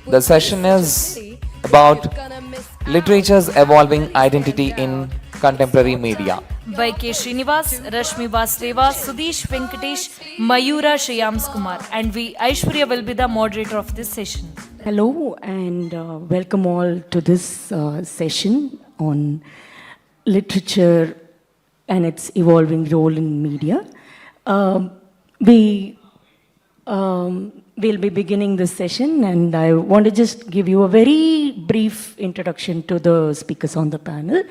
The session is about literature's evolving identity in contemporary media. By K. Srinivas, Rashmi, Vasudeva, Sudheesh, Venkatesh, Mayura, Sheyams, Kumar. And we, Iswarya, will be the moderator of this session. Hello and welcome all to this session on literature and its evolving role in media. We'll be beginning this session, and I want to just give you a very brief introduction to the speakers on the panel.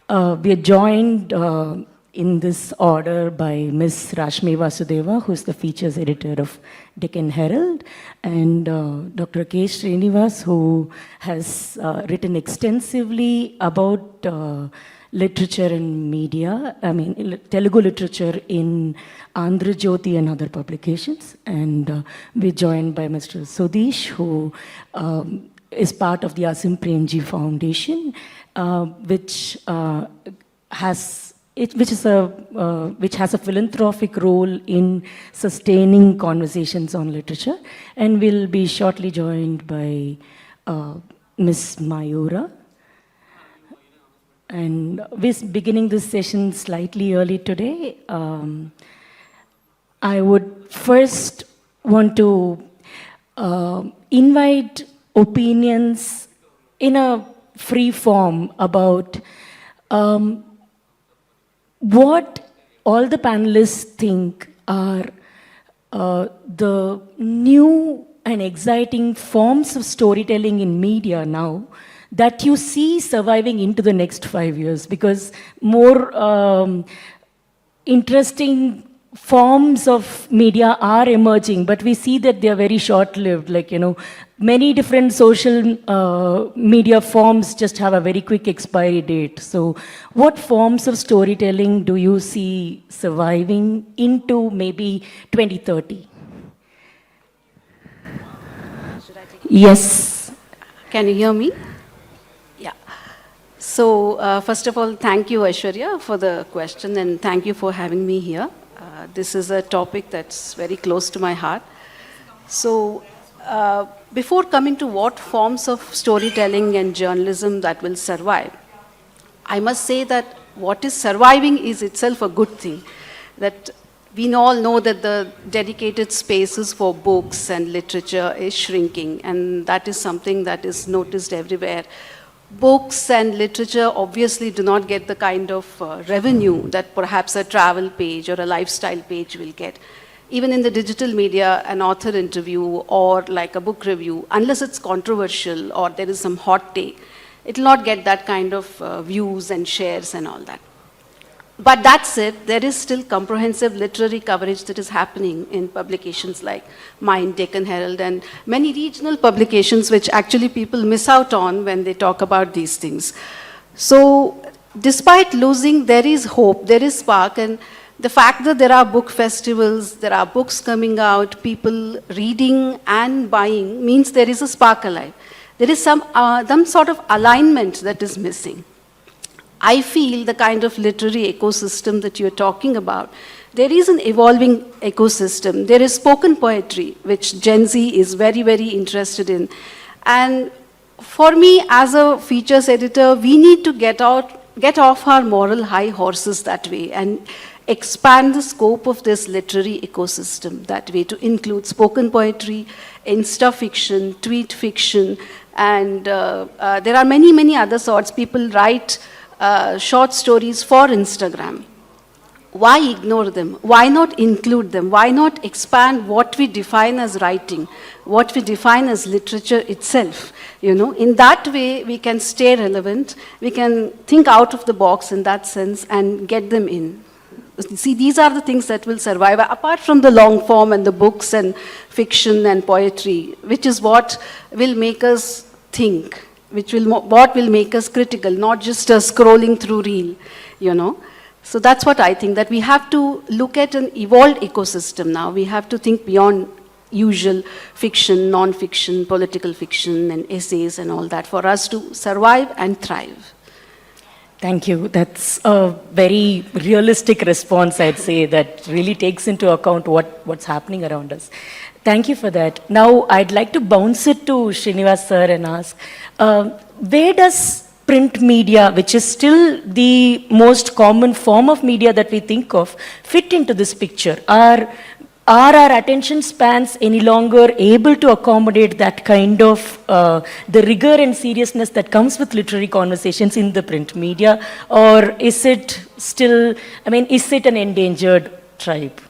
We are joined in this order by Ms. Rashmi Vasudeva, who is the features editor of Deccan Herald, and Dr. K. Srinivas, who has written extensively about literature and media, Telugu literature in Andhra Jyoti and other publications. And we're joined by Mr. Sudheesh, who is part of the Asim Premji Foundation, which has a philanthropic role in sustaining conversations on literature, and will be shortly joined by Ms. Mayura. And we're beginning this session slightly early today. I would first want to invite opinions in a free form about what all the panelists think are the new and exciting forms of storytelling in media now that you see surviving into the next 5 years, because more interesting forms of media are emerging, but we see that they are very short-lived. Many different social media forms just have a very quick expiry date. So what forms of storytelling do you see surviving into maybe 2030? Yes. Can you hear me? Yeah. So first of all, thank you, Aishwarya, for the question, and thank you for having me here. This is a topic that's very close to my heart. So before coming to what forms of storytelling and journalism that will survive, I must say that what is surviving is itself a good thing. That we all know that the dedicated spaces for books and literature is shrinking, and that is something that is noticed everywhere. Books and literature obviously do not get the kind of revenue that perhaps a travel page or a lifestyle page will get. Even in the digital media, an author interview or like a book review, unless it's controversial or there is some hot take, it will not get that kind of views and shares and all that. But that said, there is still comprehensive literary coverage that is happening in publications like MAHE, Deccan Herald, and many regional publications which actually people miss out on when they talk about these things. So despite losing, there is hope, there is spark, and the fact that there are book festivals, there are books coming out, people reading and buying means there is a spark alive. There is some sort of alignment that is missing. I feel the kind of literary ecosystem that you're talking about, there is an evolving ecosystem. There is spoken poetry, which Gen Z is very, very interested in. And for me, as a features editor, we need to get off our moral high horses that way and expand the scope of this literary ecosystem that way to include spoken poetry, insta fiction, tweet fiction, and there are many, many other sorts. People write short stories for Instagram. Why ignore them? Why not include them? Why not expand what we define as writing, what we define as literature itself? In that way, we can stay relevant. We can think out of the box in that sense and get them in. See, these are the things that will survive, apart from the long form and the books and fiction and poetry, which is what will make us think, what will make us critical, not just scrolling through reel, So that's what I think, that we have to look at an evolved ecosystem now. We have to think beyond usual fiction, non-fiction, political fiction, and essays and all that for us to survive and thrive. Thank you. That's a very realistic response, I'd say, that really takes into account what's happening around us. Thank you for that. Now, I'd like to bounce it to Srinivas sir and ask, where does print media, which is still the most common form of media that we think of, fit into this picture? Are our attention spans any longer able to accommodate that kind of the rigor and seriousness that comes with literary conversations in the print media? Or is it still, is it an endangered tribe?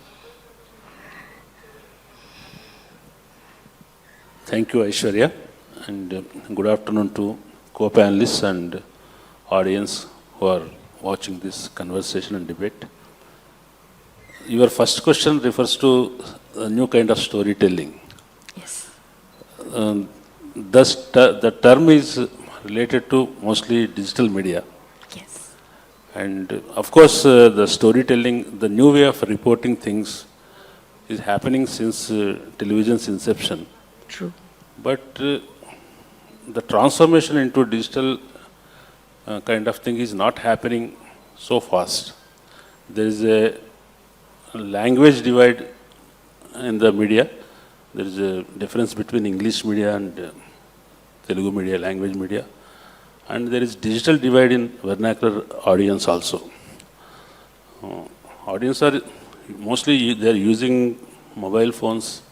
Thank you, Aishwarya, and good afternoon to co-panelists and audience who are watching this conversation and debate. Your first question refers to a new kind of storytelling. Yes. The term is related to mostly digital media. Yes. And of course, the storytelling, the new way of reporting things is happening since television's inception. True. But the transformation into digital kind of thing is not happening so fast. There is a language divide in the media. There is a difference between English media and Telugu media, language media. And there is digital divide in vernacular audience also. Audience are mostly, they are using mobile phones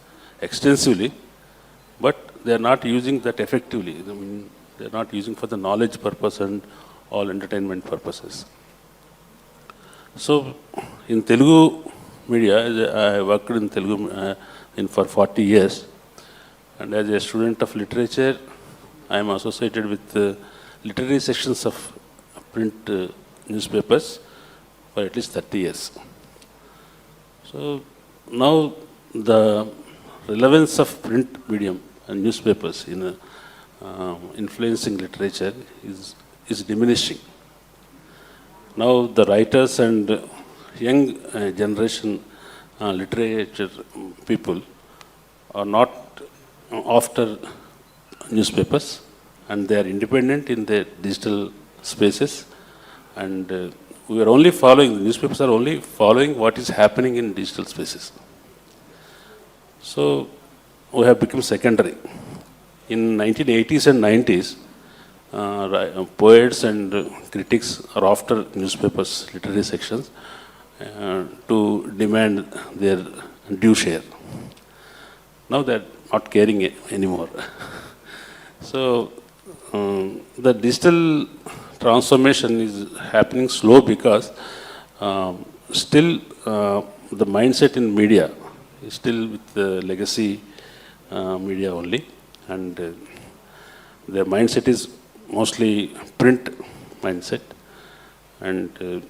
extensively, but they are not using that effectively. They are not using for the knowledge purpose and all entertainment purposes. So, in Telugu media, I worked in Telugu for 40 years, and as a student of literature, I am associated with literary sections of print newspapers for at least 30 years. So, now the relevance of print medium and newspapers in influencing literature is diminishing. Now the writers and young generation literature people are not after newspapers, and they are independent in their digital spaces, and we are only following, the newspapers are only following what is happening in digital spaces. So we have become secondary. In 1980s and 90s, poets and critics are after newspapers, literary sections, to demand their due share. Now they are not caring anymore. So the digital transformation is happening slow because still the mindset in media is still with the legacy media only, and their mindset is mostly print mindset, and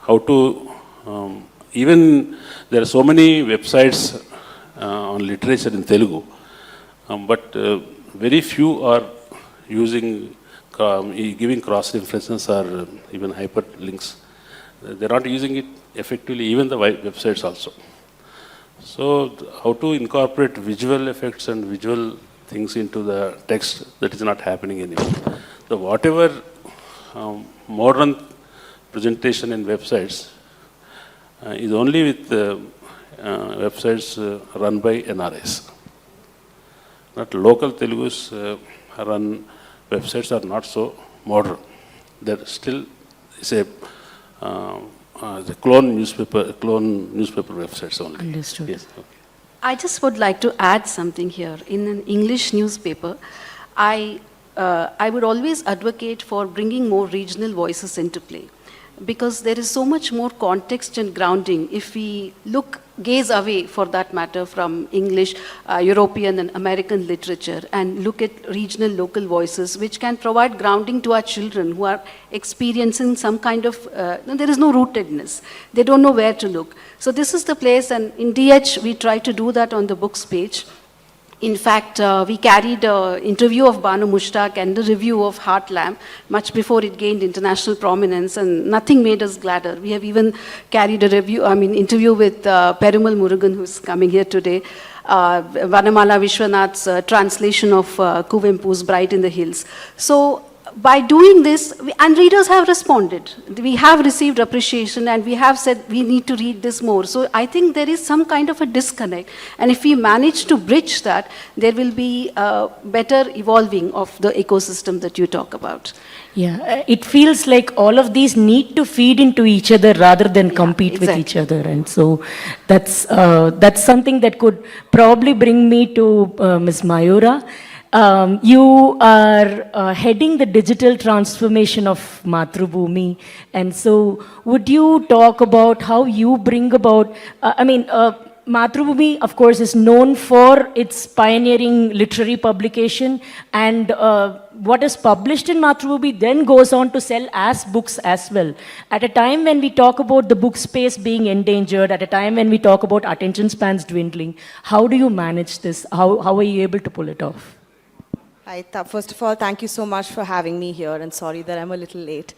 how to even there are so many websites on literature in Telugu, but very few are using giving cross references or even hyperlinks. They are not using it effectively, even the websites also. So how to incorporate visual effects and visual things into the text, that is not happening anymore. So whatever modern presentation in websites is only with websites run by NRIs. Not local Telugus run websites are not so modern. There still is a the clone newspaper websites only. Understood. Yes. Okay. I just would like to add something here. In an English newspaper, I would always advocate for bringing more regional voices into play, because there is so much more context and grounding if we gaze away, for that matter, from English, European and American literature and look at regional local voices, which can provide grounding to our children who are experiencing some kind of, there is no rootedness. They don't know where to look. So this is the place, and in DH we try to do that on the books page. In fact, we carried an interview of Banu Mushtaq and a review of Heart Lamb much before it gained international prominence, and nothing made us gladder. We have even carried a interview with Perumal Murugan, who's coming here today, Vanamala Vishwanath's translation of Kuvempu's Bright in the Hills. So by doing this, and readers have responded. We have received appreciation and we have said we need to read this more. So I think there is some kind of a disconnect. And if we manage to bridge that, there will be better evolving of the ecosystem that you talk about. Yeah, it feels like all of these need to feed into each other rather than compete with each other. And so that's something that could probably bring me to Ms. Mayura. You are heading the digital transformation of Mathrubhumi, and so would you talk about how you bring about, Mathrubhumi, of course, is known for its pioneering literary publication, and what is published in Mathrubhumi then goes on to sell as books as well. At a time when we talk about the book space being endangered, at a time when we talk about attention spans dwindling, how do you manage this? How are you able to pull it off? First of all, thank you so much for having me here, and sorry that I'm a little late.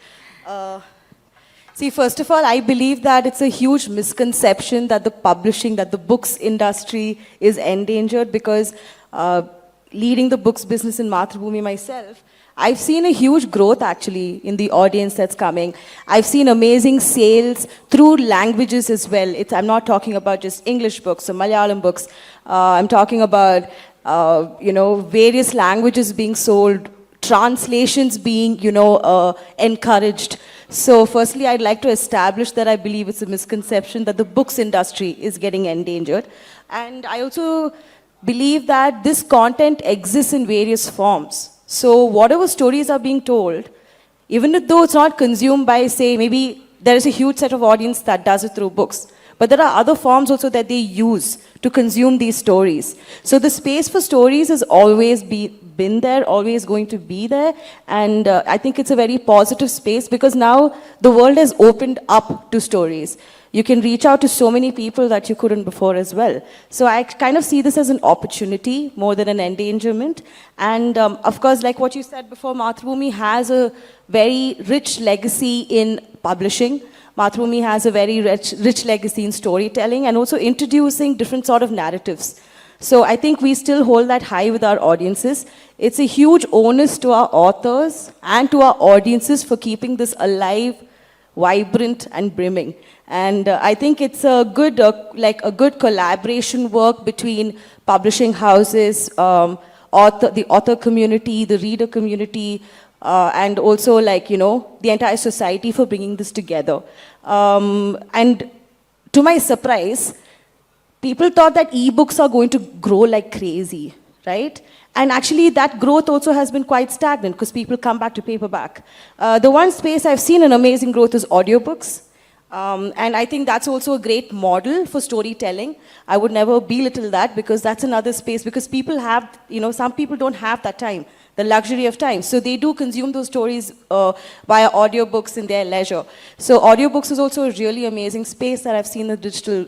See, first of all, I believe that it's a huge misconception that the books industry is endangered, because leading the books business in Mathrubhumi myself, I've seen a huge growth actually in the audience that's coming. I've seen amazing sales through languages as well. I'm not talking about just English books or Malayalam books. I'm talking about various languages being sold, translations being, encouraged. So firstly, I'd like to establish that I believe it's a misconception that the books industry is getting endangered. And I also believe that this content exists in various forms. So whatever stories are being told, even though it's not consumed by, say, maybe there is a huge set of audience that does it through books, but there are other forms also that they use to consume these stories. So the space for stories has always been there, always going to be there. And I think it's a very positive space, because now the world has opened up to stories. You can reach out to so many people that you couldn't before as well. So I kind of see this as an opportunity more than an endangerment. And of course, like what you said before, Mathrubhumi has a very rich legacy in publishing. Mathrubhumi has a very rich legacy in storytelling and also introducing different sort of narratives. So I think we still hold that high with our audiences. It's a huge onus to our authors and to our audiences for keeping this alive, vibrant and brimming. And I think it's a good, a good collaboration work between publishing houses, the author community, the reader community, and also the entire society for bringing this together. And to my surprise, people thought that ebooks are going to grow like crazy, right? And actually that growth also has been quite stagnant because people come back to paperback. The one space I've seen an amazing growth is audiobooks. And I think that's also a great model for storytelling. I would never belittle that, because that's another space, because people have, some people don't have that time, the luxury of time. So they do consume those stories via audiobooks in their leisure. So audiobooks is also a really amazing space that I've seen the digital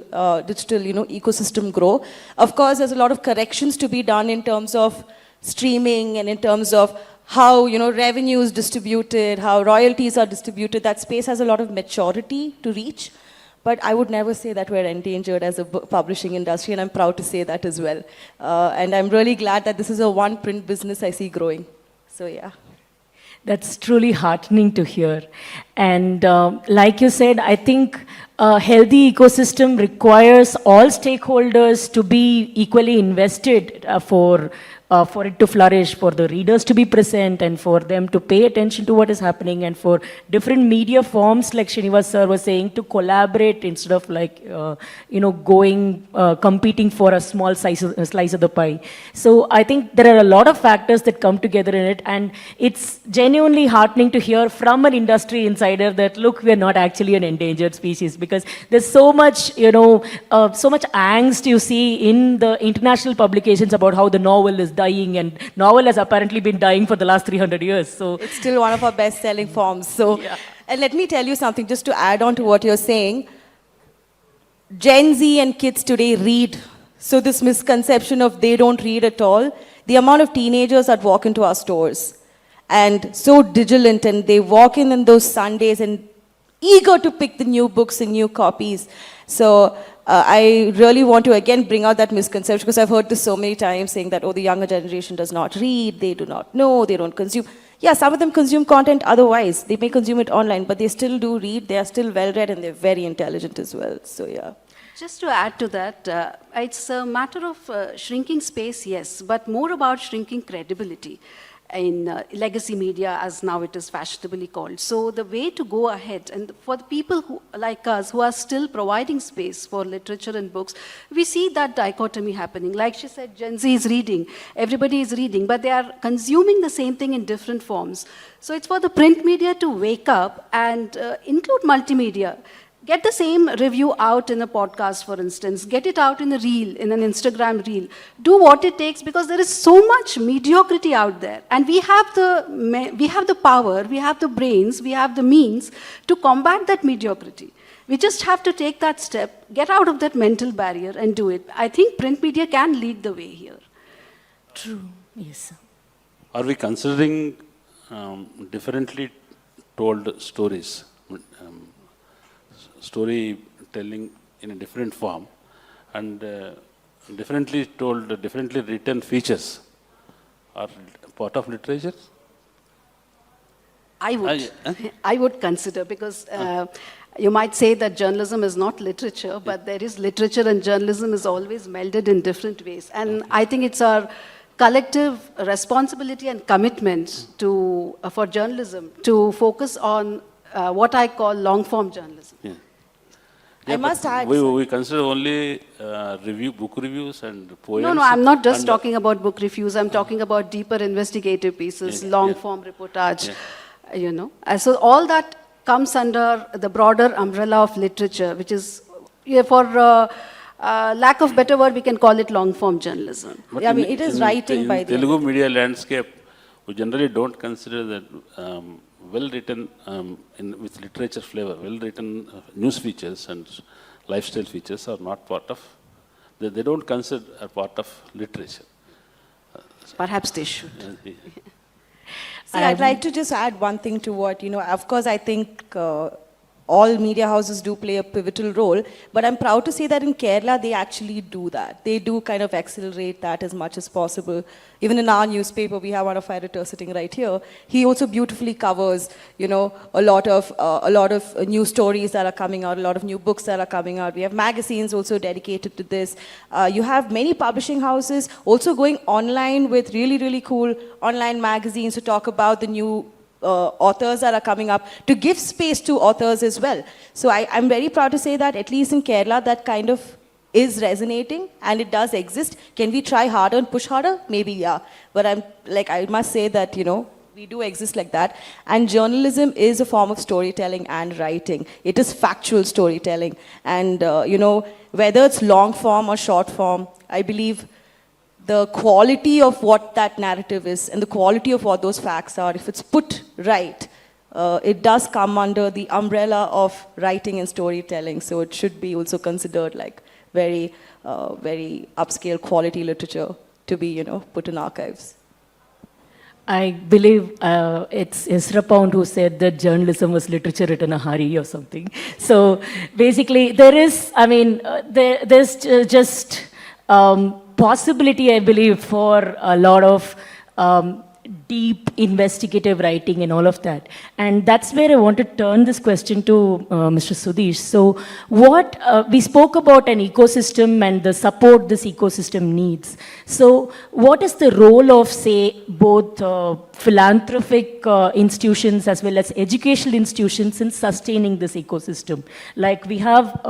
ecosystem grow. Of course, there's a lot of corrections to be done in terms of streaming and in terms of how revenue is distributed, how royalties are distributed. That space has a lot of maturity to reach. But I would never say that we're endangered as a publishing industry, and I'm proud to say that as well. And I'm really glad that this is a one print business I see growing. So yeah. That's truly heartening to hear. And like you said, I think a healthy ecosystem requires all stakeholders to be equally invested for it to flourish, for the readers to be present, and for them to pay attention to what is happening, and for different media forms, like Srinivas sir was saying, to collaborate instead of competing for a small slice of the pie. So I think there are a lot of factors that come together in it, and it's genuinely heartening to hear from an industry insider that, look, we're not actually an endangered species, because there's so much, so much angst you see in the international publications about how the novel is dying, and novel has apparently been dying for the last 300 years. So it's still one of our best-selling forms. So, yeah. And let me tell you something, just to add on to what you're saying. Gen Z and kids today read. So this misconception of they don't read at all, the amount of teenagers that walk into our stores and so vigilant, and they walk in those Sundays and eager to pick the new books and new copies. So I really want to again bring out that misconception, because I've heard this so many times, saying that, oh, the younger generation does not read, they do not know, they don't consume. yeah, some of them consume content otherwise. They may consume it online, but they still do read. They are still well-read and they're very intelligent as well. So, yeah. Just to add to that, it's a matter of shrinking space, yes, but more about shrinking credibility in legacy media, as now it is fashionably called. So the way to go ahead, and for the people who, like us, who are still providing space for literature and books, we see that dichotomy happening. Like she said, Gen Z is reading, everybody is reading, but they are consuming the same thing in different forms. So it's for the print media to wake up and include multimedia. Get the same review out in a podcast, for instance. Get it out in a reel, in an Instagram reel. Do what it takes, because there is so much mediocrity out there. And we have the power, we have the brains, we have the means to combat that mediocrity. We just have to take that step, get out of that mental barrier and do it. I think print media can lead the way here. True. Yes, sir. Are we considering differently told stories? Storytelling in a different form and differently told, differently written features are part of literature? I would consider, because you might say that journalism is not literature, but there is literature and journalism is always melded in different ways. And I think it's our collective responsibility and commitment to, for journalism to focus on what I call long-form journalism. Yeah. I must add. We consider only book reviews and poems. No, I'm not just talking about book reviews. I'm talking about deeper investigative pieces, long-form reportage, you know. So all that comes under the broader umbrella of literature, which is, for lack of better word, we can call it long-form journalism. But yeah, I mean, it is writing by the Telugu media landscape, we generally don't consider that well-written, with literature flavor, well-written news features and lifestyle features are not part of, they don't consider a part of literature. Perhaps they should. See, I'd like to just add one thing to what, of course, I think all media houses do play a pivotal role, but I'm proud to say that in Kerala, they actually do that. They do kind of accelerate that as much as possible. Even in our newspaper, we have one of our editors sitting right here. He also beautifully covers, a lot of new stories that are coming out, a lot of new books that are coming out. We have magazines also dedicated to this. You have many publishing houses also going online with really, really cool online magazines to talk about the new authors that are coming up, to give space to authors as well. So I'm very proud to say that at least in Kerala, that kind of is resonating and it does exist. Can we try harder and push harder? Maybe, yeah. But I must say that, we do exist like that. And journalism is a form of storytelling and writing. It is factual storytelling. And, whether it's long form or short form, I believe the quality of what that narrative is and the quality of what those facts are, if it's put right, it does come under the umbrella of writing and storytelling. So it should be also considered like very, very upscale quality literature to be, put in archives. I believe it's Ezra Pound who said that journalism was literature written in a hurry or something. So basically, there's just possibility, I believe, for a lot of deep investigative writing and all of that. And that's where I want to turn this question to Mr. Sudheesh. So we spoke about an ecosystem and the support this ecosystem needs. So what is the role of, say, both philanthropic institutions as well as educational institutions in sustaining this ecosystem? Like we have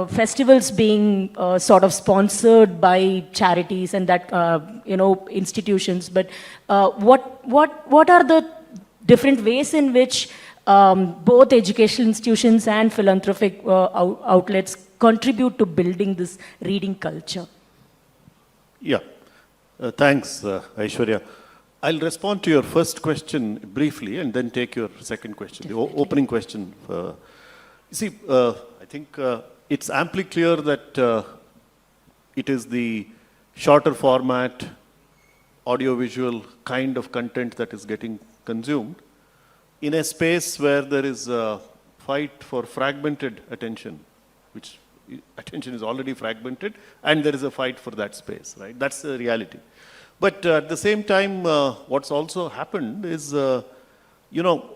festivals being sort of sponsored by charities and that institutions, but what are the different ways in which both educational institutions and philanthropic outlets contribute to building this reading culture? Yeah, thanks, Aishwarya. I'll respond to your first question briefly and then take your second question, the opening question. I think it's amply clear that it is the shorter format, audiovisual kind of content that is getting consumed in a space where there is a fight for fragmented attention, which attention is already fragmented, and there is a fight for that space, right? That's the reality. But at the same time, what's also happened is, you know,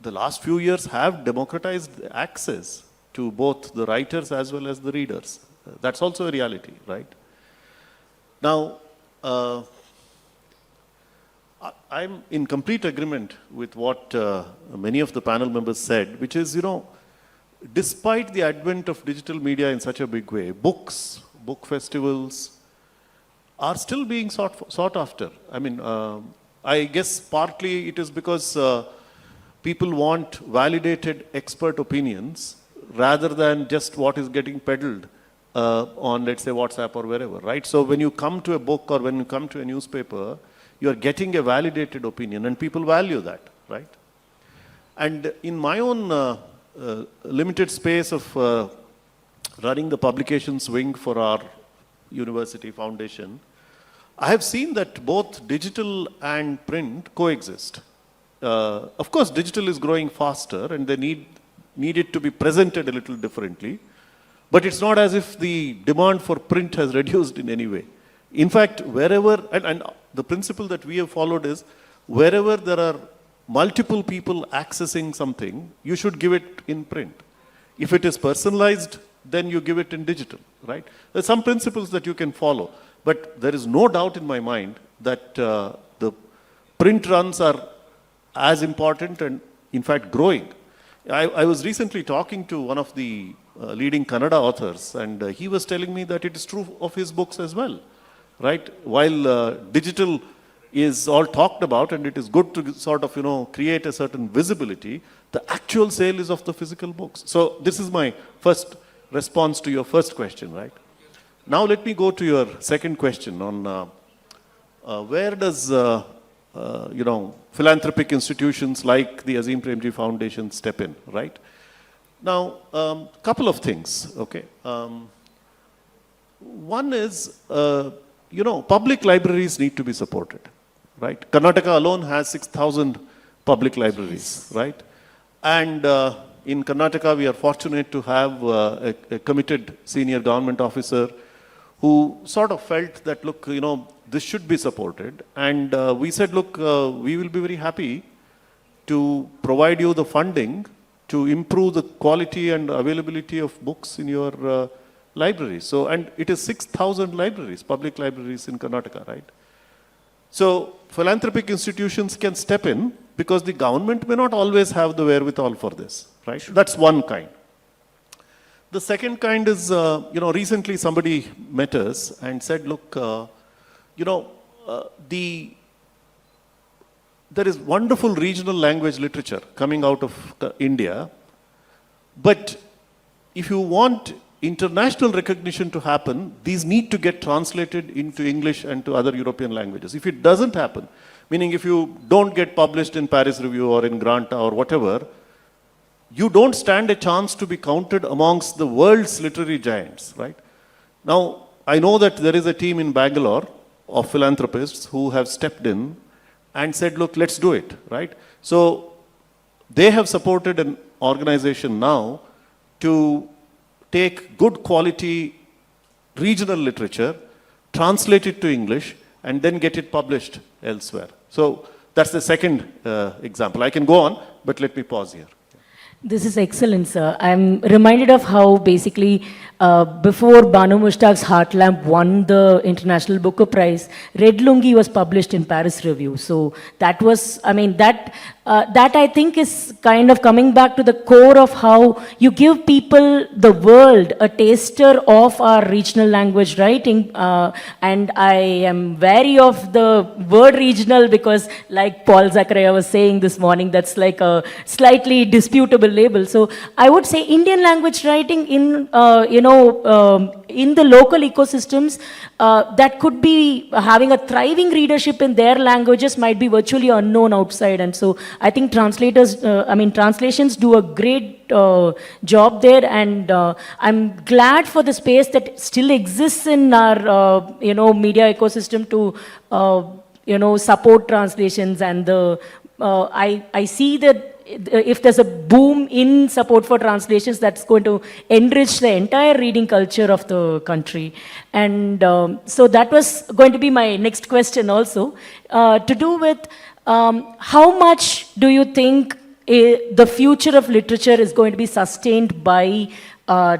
the last few years have democratized access to both the writers as well as the readers. That's also a reality, right? Now, I'm in complete agreement with what many of the panel members said, which is, you know, despite the advent of digital media in such a big way, books, book festivals are still being sought after. I mean, I guess partly it is because people want validated expert opinions rather than just what is getting peddled on, let's say, WhatsApp or wherever, right? So when you come to a book or when you come to a newspaper, you are getting a validated opinion and people value that, right? And in my own limited space of running the publications wing for our university foundation, I have seen that both digital and print coexist. Of course, digital is growing faster and they need it to be presented a little differently. But it's not as if the demand for print has reduced in any way. In fact, wherever, and the principle that we have followed is, wherever there are multiple people accessing something, you should give it in print. If it is personalized, then you give it in digital, right? There are some principles that you can follow. But there is no doubt in my mind that the print runs are as important and, in fact, growing. I was recently talking to one of the leading Kannada authors, and he was telling me that it is true of his books as well, right? While digital is all talked about, and it is good to sort of, you know, create a certain visibility, the actual sale is of the physical books. So this is my first response to your first question, right? Now let me go to your second question on where does, you know, philanthropic institutions like the Azim Premji Foundation step in, right? Now, couple of things, okay? One is, you know, public libraries need to be supported, right? Karnataka alone has 6,000 public libraries, right? And in Karnataka, we are fortunate to have a committed senior government officer who sort of felt that, look, you know, this should be supported. And we said, look, we will be very happy to provide you the funding to improve the quality and availability of books in your libraries. So, and it is 6,000 libraries, public libraries in Karnataka, right? So, philanthropic institutions can step in because the government may not always have the wherewithal for this, right? That's one kind. The second kind is, you know, recently somebody met us and said, look, you know, there is wonderful regional language literature coming out of India, but if you want international recognition to happen, these need to get translated into English and to other European languages. If it doesn't happen, meaning if you don't get published in Paris Review or in Granta or whatever, you don't stand a chance to be counted amongst the world's literary giants, right? Now, I know that there is a team in Bangalore of philanthropists who have stepped in and said, look, let's do it, right? So, they have supported an organization now to take good quality regional literature, translate it to English, and then get it published elsewhere. So, that's the second example. I can go on, but let me pause here. This is excellent, sir. I'm reminded of how basically before Banu Mushtaq's Heart Lamp won the International Booker Prize, Red Lungi was published in Paris Review. So that was, I mean, that I think is kind of coming back to the core of how you give people the world a taster of our regional language writing. And I am wary of the word regional because, like Paul Zachariah was saying this morning, that's like a slightly disputable label. So I would say Indian language writing in, in the local ecosystems that could be having a thriving readership in their languages might be virtually unknown outside. And so I think translations do a great job there. And I'm glad for the space that still exists in our, media ecosystem to, support translations. And I see that if there's a boom in support for translations, that's going to enrich the entire reading culture of the country. And so that was going to be my next question also, to do with how much do you think the future of literature is going to be sustained by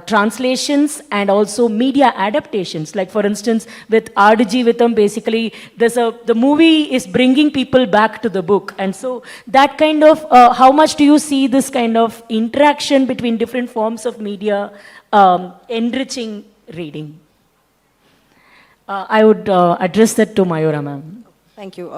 translations and also media adaptations. Like for instance, with Ardiji Vitam, basically, the movie is bringing people back to the book. And so that kind of, how much do you see this kind of interaction between different forms of media enriching reading? I would address that to Mayura, ma'am. Thank you.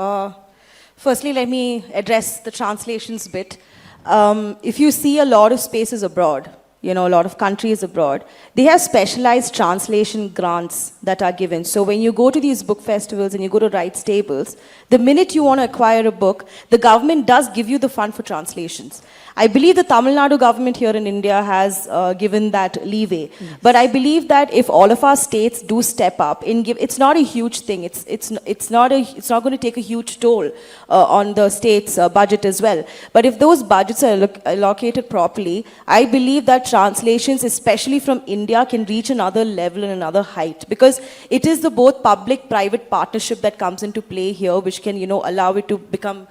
Firstly, let me address the translations bit. If you see a lot of spaces abroad, a lot of countries abroad, they have specialized translation grants that are given. So when you go to these book festivals and you go to rights tables, the minute you want to acquire a book, the government does give you the fund for translations. I believe the Tamil Nadu government here in India has given that leeway. Yes. But I believe that if all of our states do step up and give, it's not a huge thing. It's not going to take a huge toll on the state's budget as well. But if those budgets are allocated properly, I believe that translations, especially from India, can reach another level and another height, because it is the both public-private partnership that comes into play here, which can, allow it to become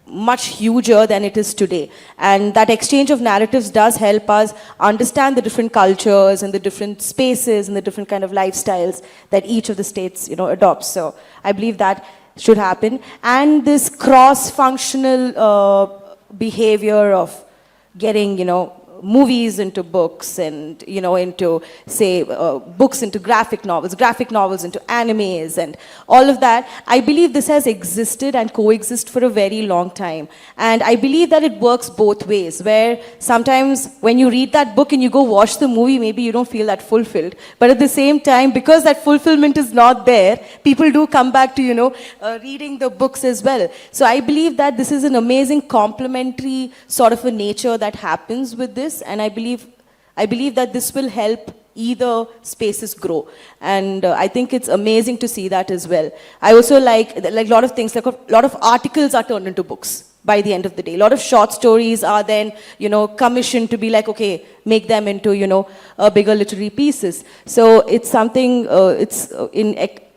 much huger than it is today. And that exchange of narratives does help us understand the different cultures and the different spaces and the different kind of lifestyles that each of the states, adopts. So I believe that should happen. And this cross-functional behavior of getting, movies into books and, into, say, books into graphic novels into animes and all of that. I believe this has existed and coexist for a very long time. And I believe that it works both ways, where sometimes when you read that book and you go watch the movie, maybe you don't feel that fulfilled. But at the same time, because that fulfillment is not there, people do come back to, reading the books as well. So I believe that this is an amazing complementary sort of a nature that happens with this. And I believe that this will help either spaces grow. And I think it's amazing to see that as well. I also like a lot of things, like a lot of articles are turned into books by the end of the day. A lot of short stories are then, commissioned to be like, okay, make them into, bigger literary pieces. So it's something,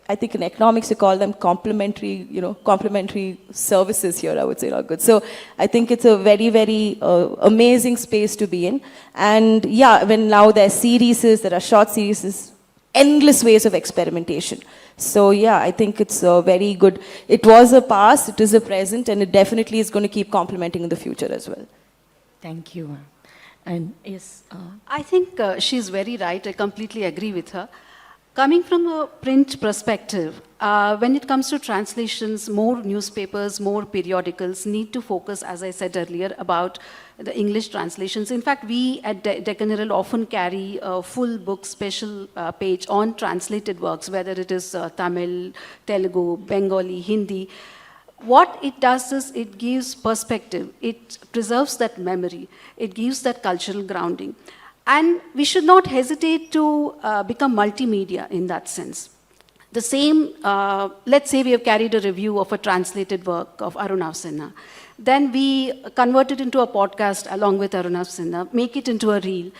I think in economics you call them complementary services here, I would say, not good. So I think it's a very, very amazing space to be in. And yeah, when now there are series, there are short series, endless ways of experimentation. So yeah, I think it's very good. It was a past, it is a present, and it definitely is going to keep complementing in the future as well. Thank you. And yes. I think she's very right. I completely agree with her. Coming from a print perspective, when it comes to translations, more newspapers, more periodicals need to focus, as I said earlier, about the English translations. In fact, we at Deccan Herald often carry a full book special page on translated works, whether it is Tamil, Telugu, Bengali, Hindi. What it does is it gives perspective. It preserves that memory. It gives that cultural grounding. And we should not hesitate to become multimedia in that sense. The same, let's say we have carried a review of a translated work of Arunav Sinha. Then we convert it into a podcast along with Arunav Sinha, make it into a reel,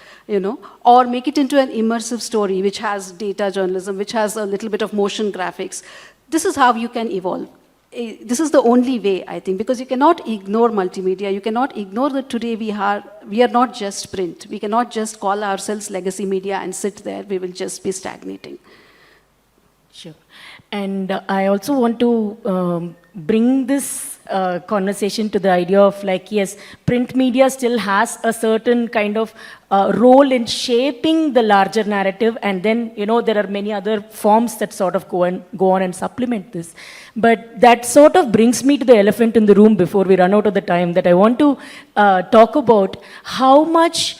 or make it into an immersive story which has data journalism, which has a little bit of motion graphics. This is how you can evolve. This is the only way, I think, because you cannot ignore multimedia. You cannot ignore that today we are not just print. We cannot just call ourselves legacy media and sit there. We will just be stagnating. Sure. And I also want to bring this conversation to the idea of yes, print media still has a certain kind of role in shaping the larger narrative, and then there are many other forms that sort of go on and supplement this. But that sort of brings me to the elephant in the room before we run out of the time, that I want to talk about how much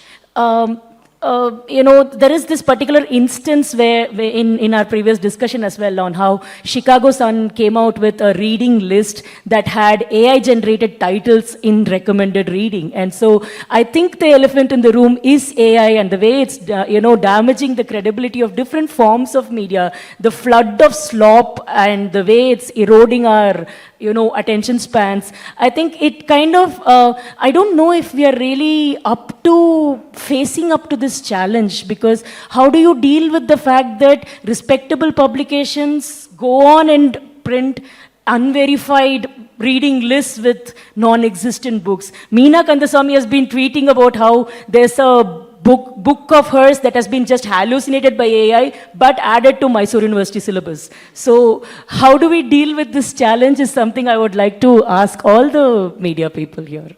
there is this particular instance where in our previous discussion as well on how Chicago Sun came out with a reading list that had AI-generated titles in recommended reading. And so I think the elephant in the room is AI and the way it's, damaging the credibility of different forms of media, the flood of slop and the way it's eroding our attention spans. I think it kind of, I don't know if we are really up to facing up to this challenge, because how do you deal with the fact that respectable publications go on and print unverified reading lists with non-existent books? Meena Kandasamy has been tweeting about how there's a book of hers that has been just hallucinated by AI but added to Mysore University syllabus. So how do we deal with this challenge is something I would like to ask all the media people here.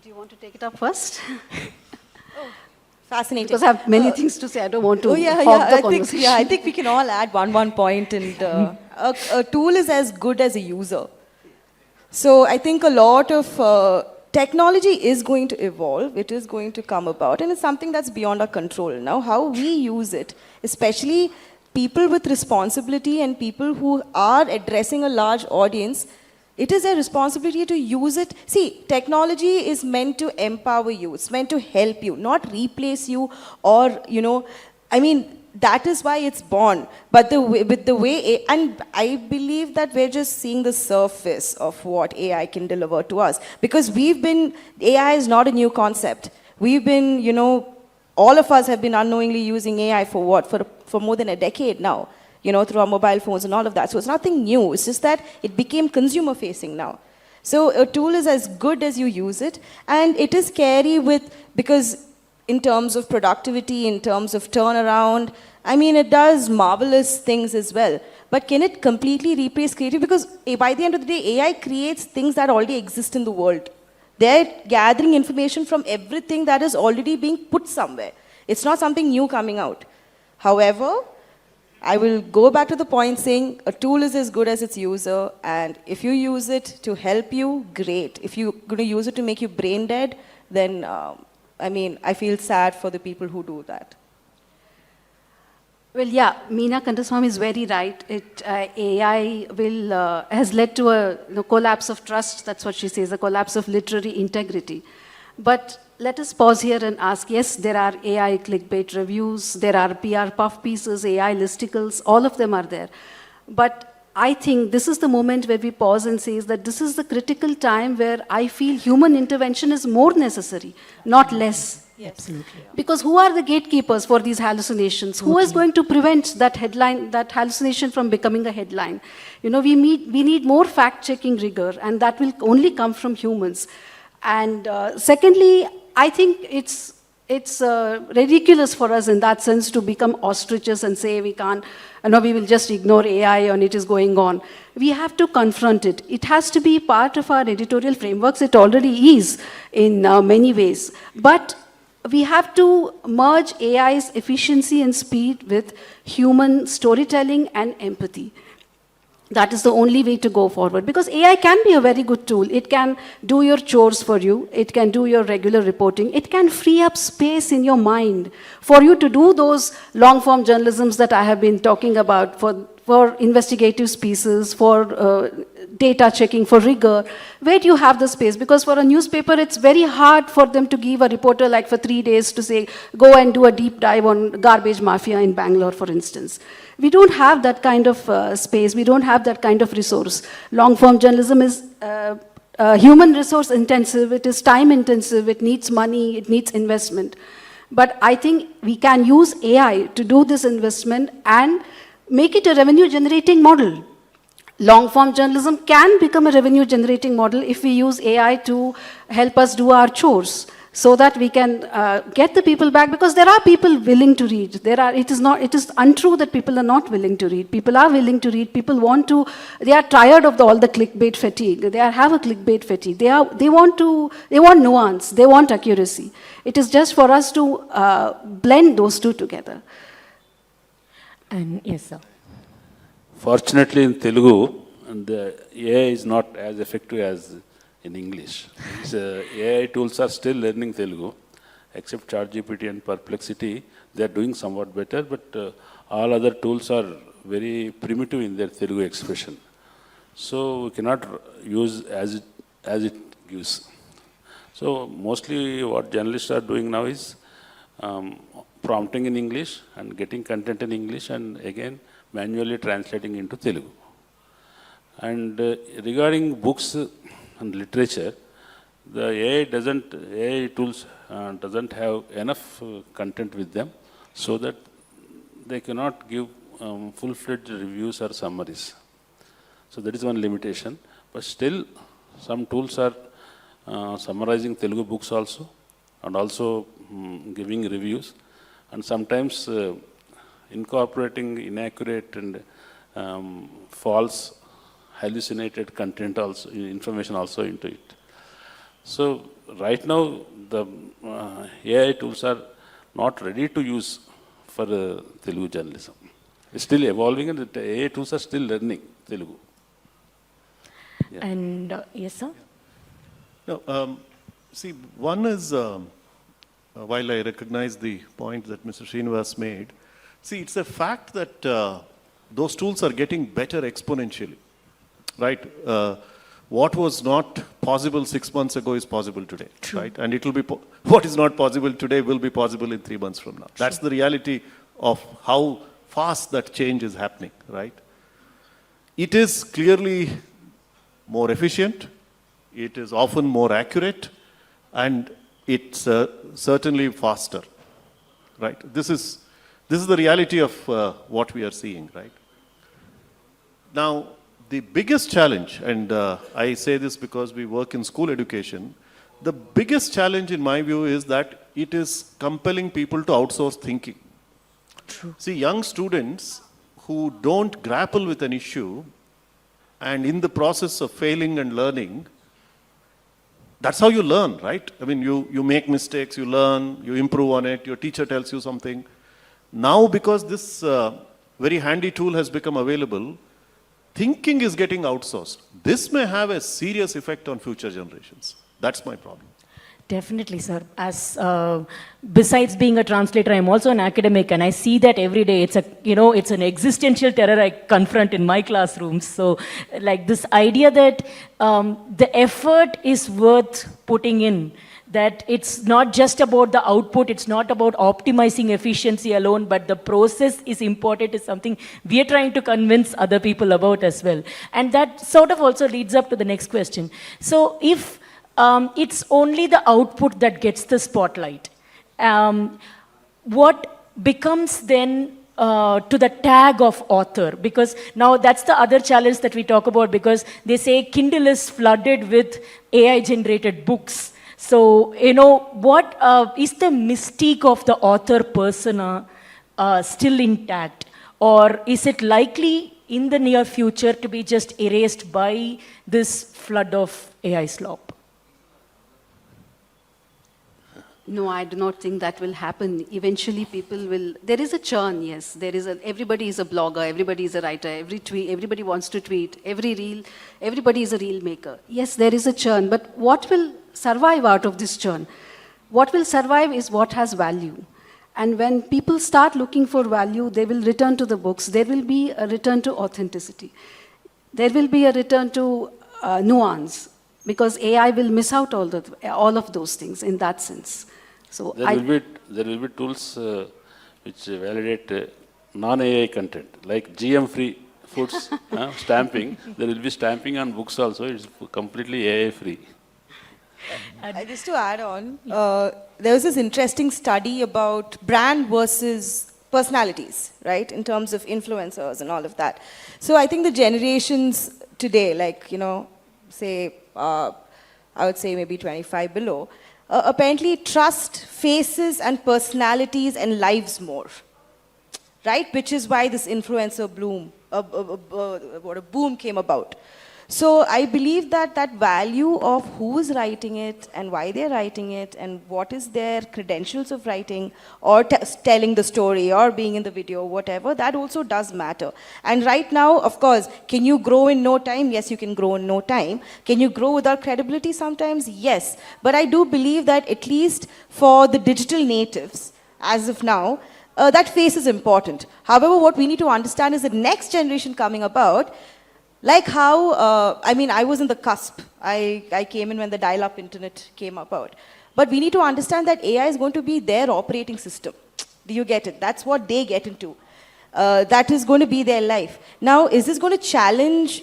Do you want to take it up first? Fascinating. Because I have many things to say. I don't want to hog the I conversation. think, I think we can all add one point. And a tool is as good as a user. So I think a lot of technology is going to evolve. It is going to come about, and it's something that's beyond our control. Now, how we use it, especially people with responsibility and people who are addressing a large audience, it is a responsibility to use it. See, technology is meant to empower you. It's meant to help you, not replace you or, that is why it's born. But with the way, and I believe that we're just seeing the surface of what AI can deliver to us. Because AI is not a new concept. We've been, all of us have been unknowingly using AI for what? For more than a decade now, through our mobile phones and all of that. So it's nothing new. It's just that it became consumer facing now. So a tool is as good as you use it. And it is scary because in terms of productivity, in terms of turnaround, it does marvelous things as well. But can it completely replace creativity? Because by the end of the day, AI creates things that already exist in the world. They're gathering information from everything that is already being put somewhere. It's not something new coming out. However, I will go back to the point saying a tool is as good as its user, and if you use it to help you, great. If you're going to use it to make you brain dead, then I feel sad for the people who do that. Well, yeah, Meena Kandaswamy is very right. AI has led to a collapse of trust. That's what she says, a collapse of literary integrity. But let us pause here and ask, yes, there are AI clickbait reviews, there are PR puff pieces, AI listicles, all of them are there. But I think this is the moment where we pause and say that this is the critical time where I feel human intervention is more necessary, not less. Yes. Absolutely. Because who are the gatekeepers for these hallucinations? Who is going to prevent that hallucination from becoming a headline? We need more fact-checking rigor, and that will only come from humans. And secondly, I think it's ridiculous for us in that sense to become ostriches and say we will just ignore AI and it is going on. We have to confront it. It has to be part of our editorial frameworks. It already is in many ways. But we have to merge AI's efficiency and speed with human storytelling and empathy. That is the only way to go forward, because AI can be a very good tool. It can do your chores for you. It can do your regular reporting. It can free up space in your mind for you to do those long-form journalisms that I have been talking about, for investigative pieces, for data checking, for rigor. Where do you have the space? Because for a newspaper, it's very hard for them to give a reporter like for 3 days to say, go and do a deep dive on garbage mafia in Bangalore, for instance. We don't have that kind of space. We don't have that kind of resource. Long-form journalism is human resource intensive. It is time intensive. It needs money. It needs investment. But I think we can use AI to do this investment and make it a revenue-generating model. Long-form journalism can become a revenue-generating model if we use AI to help us do our chores, so that we can get the people back, because there are people willing to read. It is untrue that people are not willing to read. People are willing to read. People they are tired of all the clickbait fatigue. They have a clickbait fatigue. They want nuance. They want accuracy. It is just for us to blend those two together. And yes, sir. Fortunately, in Telugu, the AI is not as effective as in English. AI tools are still learning Telugu, except ChatGPT and Perplexity. They are doing somewhat better, but all other tools are very primitive in their Telugu expression. So we cannot use as it gives. So mostly what journalists are doing now is prompting in English and getting content in English and again manually translating into Telugu. And regarding books and literature, the AI tools doesn't have enough content with them, so that they cannot give full-fledged reviews or summaries. So that is one limitation. But still, some tools are summarizing Telugu books also, and also giving reviews, and sometimes incorporating inaccurate and false, hallucinated content also, information also into it. So right now, the AI tools are not ready to use for Telugu journalism. It's still evolving, and the AI tools are still learning Telugu. Yeah. And yes, sir? No, see, one is, while I recognize the point that Mr. Srinivas made, see, it's a fact that those tools are getting better exponentially, right? What was not possible 6 months ago is possible today, right? And it will be, what is not possible today will be possible in 3 months from now. That's the reality of how fast that change is happening, right? It is clearly more efficient, it is often more accurate, and it's certainly faster, right? This is the reality of what we are seeing, right? Now, the biggest challenge, and I say this because we work in school education, the biggest challenge in my view is that it is compelling people to outsource thinking. True. See, young students who don't grapple with an issue, and in the process of failing and learning, that's how you learn, right? I mean, you make mistakes, you learn, you improve on it, your teacher tells you something. Now, because this very handy tool has become available, thinking is getting outsourced. This may have a serious effect on future generations. That's my problem. Definitely, sir. As besides being a translator, I'm also an academic, and I see that every day. It's it's an existential terror I confront in my classrooms. So, like this idea that the effort is worth putting in. That it's not just about the output, it's not about optimizing efficiency alone, but the process is important, is something we are trying to convince other people about as well. And that sort of also leads up to the next question. So if it's only the output that gets the spotlight, what becomes then to the tag of author? Because now that's the other challenge that we talk about, because they say Kindle is flooded with AI-generated books. So, what is the mystique of the author persona still intact? Or is it likely in the near future to be just erased by this flood of AI slop? No, I do not think that will happen. Eventually people will, there is a churn, yes. Everybody is a blogger, everybody is a writer, everybody wants to tweet, everybody is a reel maker. Yes, there is a churn, but what will survive out of this churn? What will survive is what has value. And when people start looking for value, they will return to the books. There will be a return to authenticity. There will be a return to nuance, because AI will miss out all of those things in that sense. So there will be tools which validate non-AI content, like GM-free foods, stamping. There will be stamping on books also. It's completely AI-free. Just to add on, there was this interesting study about brand versus personalities, right, in terms of influencers and all of that. So I think the generations today, like, say, I would say maybe 25 below, apparently trust faces and personalities and lives more, right? Which is why this influencer boom came about. So I believe that that value of who is writing it and why they're writing it and what is their credentials of writing or telling the story or being in the video, whatever, that also does matter. And right now, of course, can you grow in no time? Yes, you can grow in no time. Can you grow without credibility sometimes? Yes. But I do believe that at least for the digital natives, as of now, that face is important. However, what we need to understand is the next generation coming about. Like how, I was in the cusp. I came in when the dial-up internet came about. But we need to understand that AI is going to be their operating system. Do you get it? That's what they get into. That is going to be their life. Now, is this going to challenge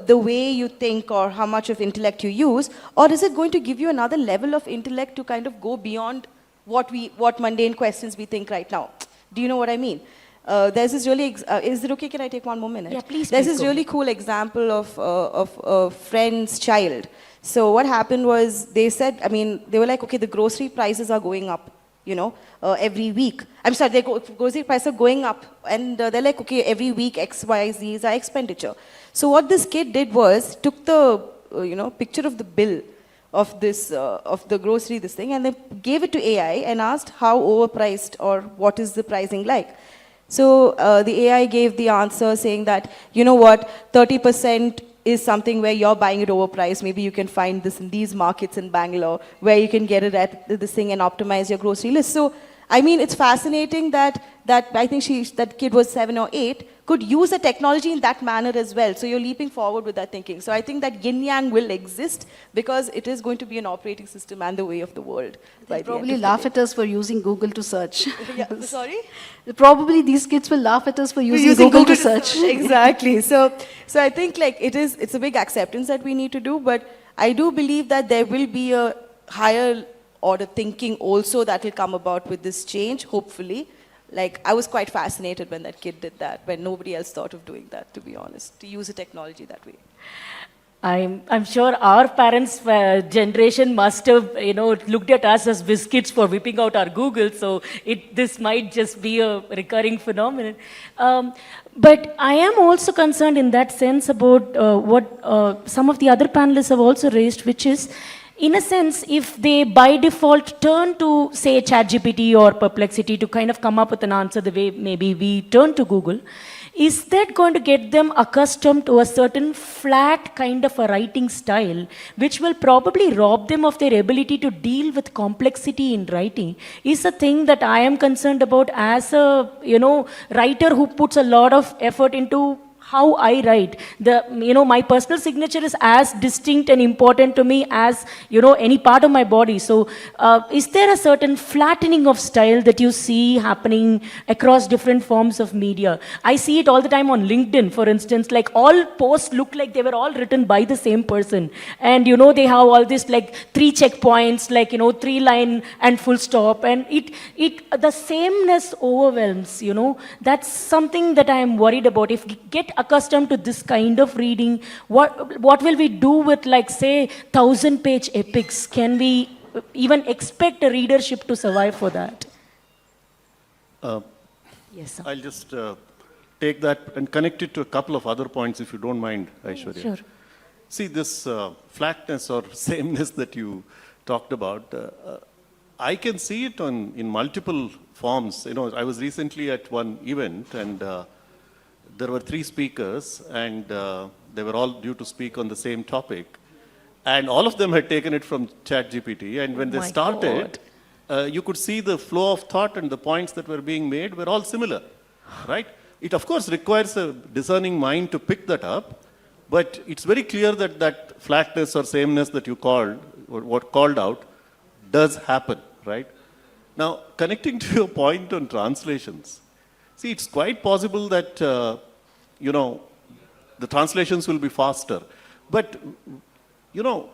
the way you think or how much of intellect you use, or is it going to give you another level of intellect to kind of go beyond what mundane questions we think right now? Do you know what I mean? There's this really, is it okay, can I take one more minute? Yeah, please. There's please this go. really cool example of a friend's child. So what happened was they said, they were like, okay, the grocery prices are going up, every week. I'm sorry, the grocery prices are going up. And they're like, okay, every week X, Y, Z is our expenditure. So what this kid did was, took the, picture of the bill of this, of the grocery, this thing, and then gave it to AI and asked how overpriced or what is the pricing like. So the AI gave the answer saying that, you know what, 30% is something where you're buying it overpriced. Maybe you can find this in these markets in Bangalore where you can get it at this thing and optimize your grocery list. So, it's fascinating that I think that kid was 7 or 8, could use the technology in that manner as well. So you're leaping forward with that thinking. So I think that yin-yang will exist because it is going to be an operating system and the way of the world. They'll probably laugh at us for using Google to search. Yeah, sorry? Probably these kids will laugh at us for using Google to search. Exactly. So I think it's a big acceptance that we need to do, but I do believe that there will be a higher order thinking also that will come about with this change, hopefully. I was quite fascinated when that kid did that, when nobody else thought of doing that, to be honest, to use the technology that way. I'm sure our parents' generation must have, looked at us as biscuits for whipping out our Google. So this might just be a recurring phenomenon. But I am also concerned in that sense about what some of the other panelists have also raised, which is, in a sense, if they by default turn to, say, ChatGPT or Perplexity to kind of come up with an answer the way maybe we turn to Google, is that going to get them accustomed to a certain flat kind of a writing style, which will probably rob them of their ability to deal with complexity in writing, is a thing that I am concerned about as a, writer who puts a lot of effort into how I write. My personal signature is as distinct and important to me as, any part of my body. So is there a certain flattening of style that you see happening across different forms of media? I see it all the time on LinkedIn, for instance, all posts look like they were all written by the same person. And, they have all this 3 checkpoints, 3-line and full stop. And the sameness overwhelms, That's something that I am worried about. If we get accustomed to this kind of reading, what will we do with, say, 1,000-page epics? Can we even expect a readership to survive for that? Yes, sir. I'll just take that and connect it to a couple of other points, if you don't mind, Aishwarya. Sure. See, this flatness or sameness that you talked about, I can see it in multiple forms. I was recently at one event and there were 3 speakers and they were all due to speak on the same topic. And all of them had taken it from ChatGPT. And when they started, you could see the flow of thought and the points that were being made were all similar, right? It, of course, requires a discerning mind to pick that up. But it's very clear that flatness or sameness that you called, or what called out, does happen, right? Now, connecting to your point on translations, see, it's quite possible that, the translations will be faster. But, will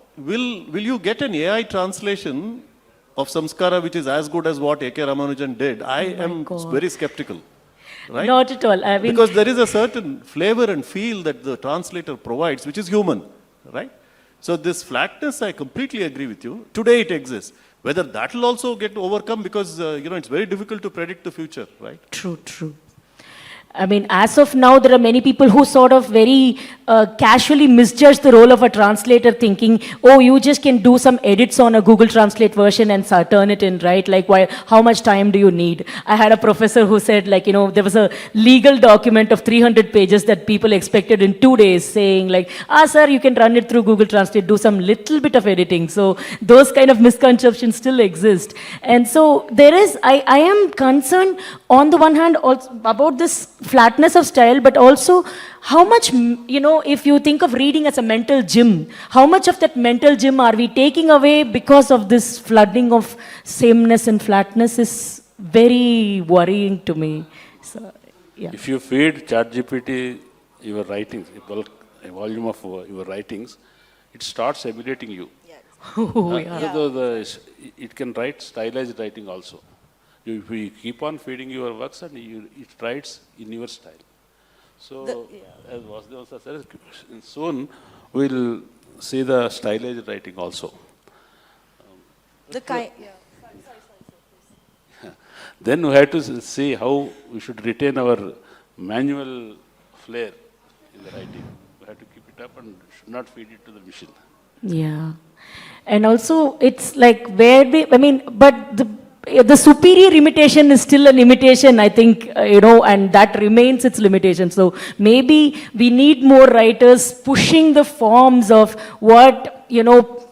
you get an AI translation of Samskara which is as good as what A.K. Ramanujan did? I am very skeptical. Right? Not at all. Because there is a certain flavor and feel that the translator provides, which is human, right? So this flatness, I completely agree with you. Today it exists. Whether that will also get overcome, because it's very difficult to predict the future, right? True. As of now, there are many people who sort of very casually misjudge the role of a translator, thinking, oh, you just can do some edits on a Google Translate version and turn it in, right? How much time do you need? I had a professor who said, there was a legal document of 300 pages that people expected in 2 days, saying sir, you can run it through Google Translate, do some little bit of editing. So those kind of misconceptions still exist. And so I am concerned on the one hand also about this flatness of style, but also how much, if you think of reading as a mental gym, how much of that mental gym are we taking away because of this flooding of sameness and flatness is very worrying to me. So, yeah. If you feed ChatGPT your writings, a volume of your writings, it starts emulating you. Oh, yeah. It can write stylized writing also. If you keep on feeding your works and it writes in your style. So, as Vasudeva said, soon we'll see the stylized writing also. The kind, Then we have to see how we should retain our manual flair in the writing. We have to keep it up and should not feed it to the machine. Yeah. And also, it's like where we, I mean, but the superior imitation is still an imitation, I think, and that remains its limitation. So maybe we need more writers pushing the forms of what,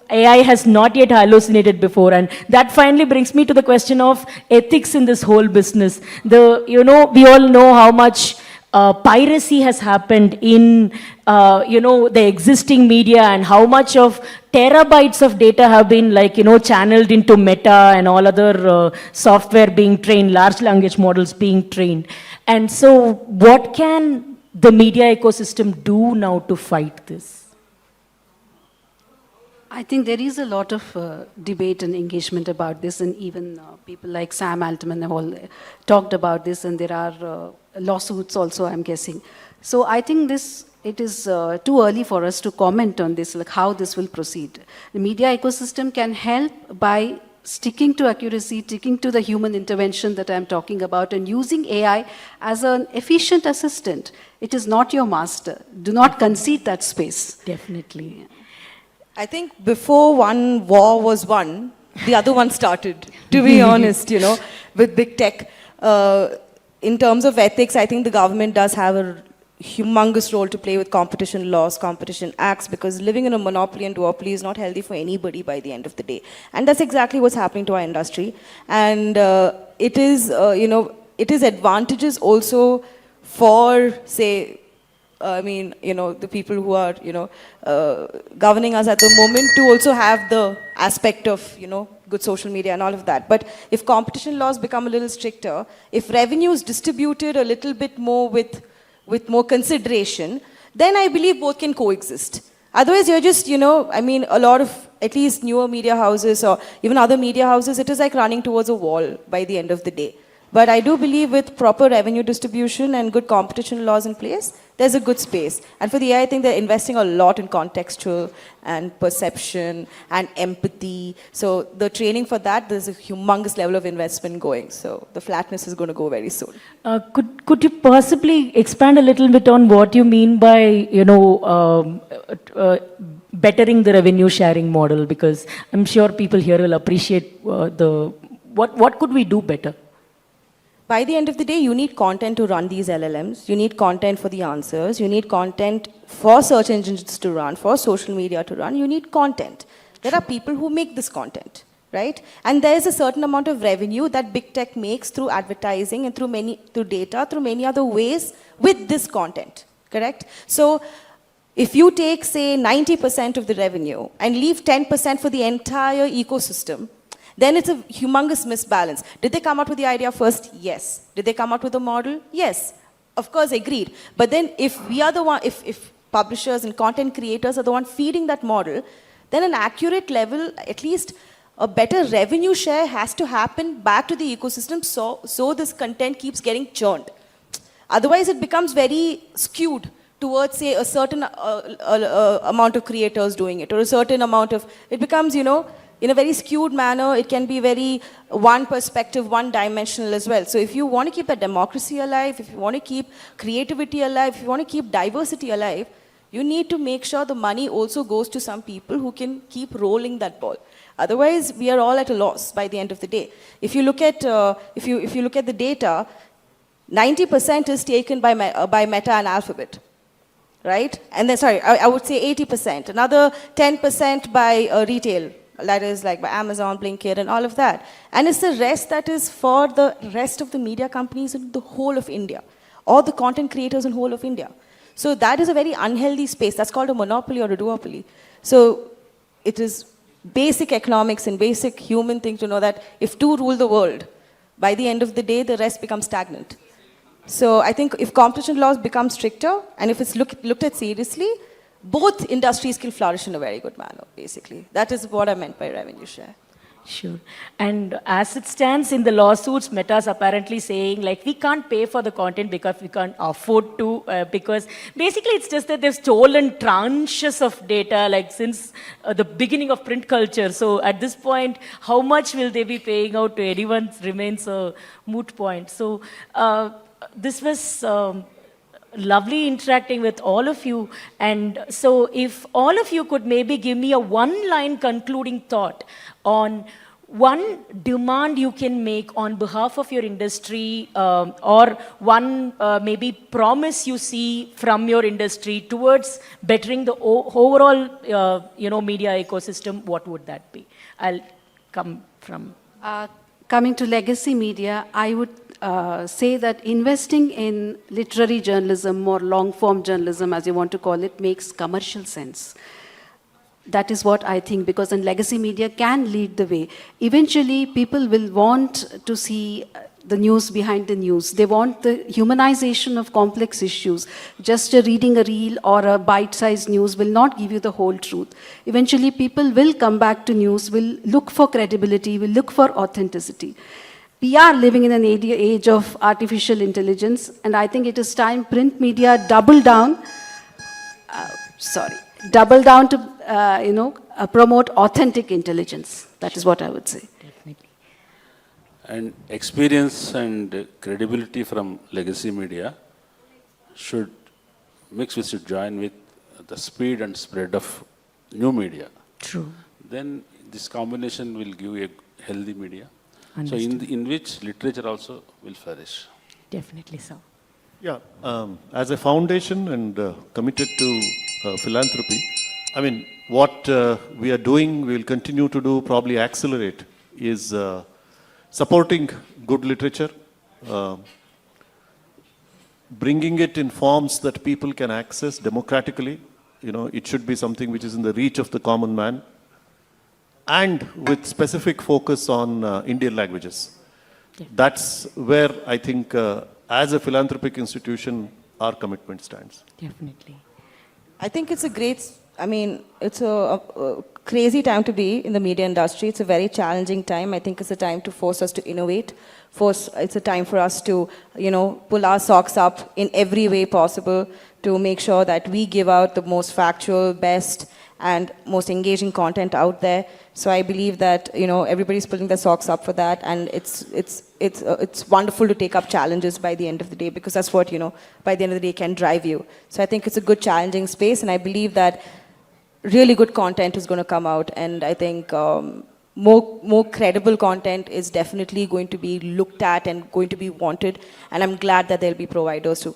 AI has not yet hallucinated before. And that finally brings me to the question of ethics in this whole business. We all know how much piracy has happened in, the existing media, and how much of terabytes of data have been channeled into Meta and all other software being trained, large language models being trained. And so what can the media ecosystem do now to fight this? I think there is a lot of debate and engagement about this, and even people like Sam Altman have all talked about this, and there are lawsuits also, I'm guessing. So I think it is too early for us to comment on this, like how this will proceed. The media ecosystem can help by sticking to accuracy, sticking to the human intervention that I'm talking about, and using AI as an efficient assistant. It is not your master. Do not concede that space. Definitely. Yeah. I think before one war was won, the other one started, to be honest, with big tech. In terms of ethics, I think the government does have a humongous role to play with competition laws, competition acts, because living in a monopoly and duopoly is not healthy for anybody by the end of the day. And that's exactly what's happening to our industry. And it is advantages also for, say, the people who are, governing us at the moment to also have the aspect of, good social media and all of that. But if competition laws become a little stricter, if revenue is distributed a little bit more with more consideration, then I believe both can coexist. Otherwise, you're just, a lot of at least newer media houses or even other media houses, it is like running towards a wall by the end of the day. But I do believe with proper revenue distribution and good competition laws in place, there's a good space. And for the AI, I think they're investing a lot in contextual and perception and empathy. So the training for that, there's a humongous level of investment going. So the flatness is going to go very soon. Could you possibly expand a little bit on what you mean by, bettering the revenue sharing model? Because I'm sure people here will appreciate what could we do better? By the end of the day, you need content to run these LLMs. You need content for the answers. You need content for search engines to run, for social media to run. You need content. There are people who make this content, right? And there is a certain amount of revenue that big tech makes through advertising and through data, through many other ways with this content, correct? So if you take, say, 90% of the revenue and leave 10% for the entire ecosystem, then it's a humongous misbalance. Did they come out with the idea first? Yes. Did they come out with a model? Yes. Of course, agreed. But then if we are the one, if publishers and content creators are the one feeding that model, then an accurate level, at least a better revenue share has to happen back to the ecosystem so this content keeps getting churned. Otherwise, it becomes very skewed towards, say, a certain amount of creators doing it, or a certain amount of, it becomes, in a very skewed manner. It can be very one perspective, one dimensional as well. So if you want to keep the democracy alive, if you want to keep creativity alive, if you want to keep diversity alive, you need to make sure the money also goes to some people who can keep rolling that ball. Otherwise, we are all at a loss by the end of the day. If you look at if you look at the data, 90% is taken by Meta and Alphabet, right? And then, sorry, I would say 80%. Another 10% by retail. That is like by Amazon, Blinkit, and all of that. And it's the rest that is for the rest of the media companies in the whole of India, or the content creators in the whole of India. So that is a very unhealthy space. That's called a monopoly or a duopoly. So it is basic economics and basic human thing to know that if two rule the world, by the end of the day, the rest becomes stagnant. So I think if competition laws become stricter, and if it's looked at seriously, both industries can flourish in a very good manner, basically. That is what I meant by revenue share. Sure. And as it stands in the lawsuits, Meta's apparently saying like we can't pay for the content because we can't afford to, because basically it's just that they've stolen tranches of data like since the beginning of print culture. So at this point, how much will they be paying out to anyone remains a moot point. So this was lovely interacting with all of you. And so if all of you could maybe give me a one-line concluding thought on one demand you can make on behalf of your industry, or one maybe promise you see from your industry towards bettering the overall media ecosystem, what would that be? I'll come from... Coming to legacy media, I would say that investing in literary journalism or long-form journalism, as you want to call it, makes commercial sense. That is what I think, because in legacy media can lead the way. Eventually, people will want to see the news behind the news. They want the humanization of complex issues. Just reading a reel or a bite-sized news will not give you the whole truth. Eventually, people will come back to news, will look for credibility, will look for authenticity. We are living in an age of artificial intelligence, and I think it is time print media double down to promote authentic intelligence. That is what I would say. Definitely. And experience and credibility from legacy media should join with the speed and spread of new media. True. Then this combination will give a healthy media. Understood. So in which literature also will flourish. Definitely so. Yeah, as a foundation and committed to philanthropy, I mean, what we are doing, we will continue to do, probably accelerate, is supporting good literature, bringing it in forms that people can access democratically. It should be something which is in the reach of the common man, and with specific focus on Indian languages. Yeah. That's where I think, as a philanthropic institution, our commitment stands. Definitely. I think it's it's a crazy time to be in the media industry. It's a very challenging time. I think it's a time to force us to innovate. It's a time for us to, pull our socks up in every way possible to make sure that we give out the most factual, best, and most engaging content out there. So I believe that everybody's pulling their socks up for that, and it's wonderful to take up challenges by the end of the day, because that's what by the end of the day can drive you. So I think it's a good challenging space, and I believe that really good content is going to come out, and I think more credible content is definitely going to be looked at and going to be wanted, and I'm glad that there'll be providers to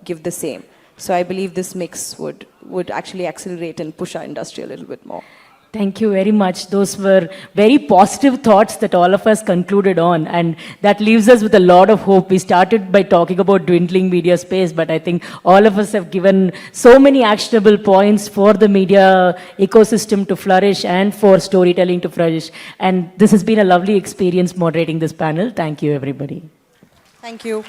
give the same. So I believe this mix would actually accelerate and push our industry a little bit more. Thank you very much. Those were very positive thoughts that all of us concluded on, and that leaves us with a lot of hope. We started by talking about dwindling media space, but I think all of us have given so many actionable points for the media ecosystem to flourish and for storytelling to flourish. And this has been a lovely experience moderating this panel. Thank you, everybody. Thank you.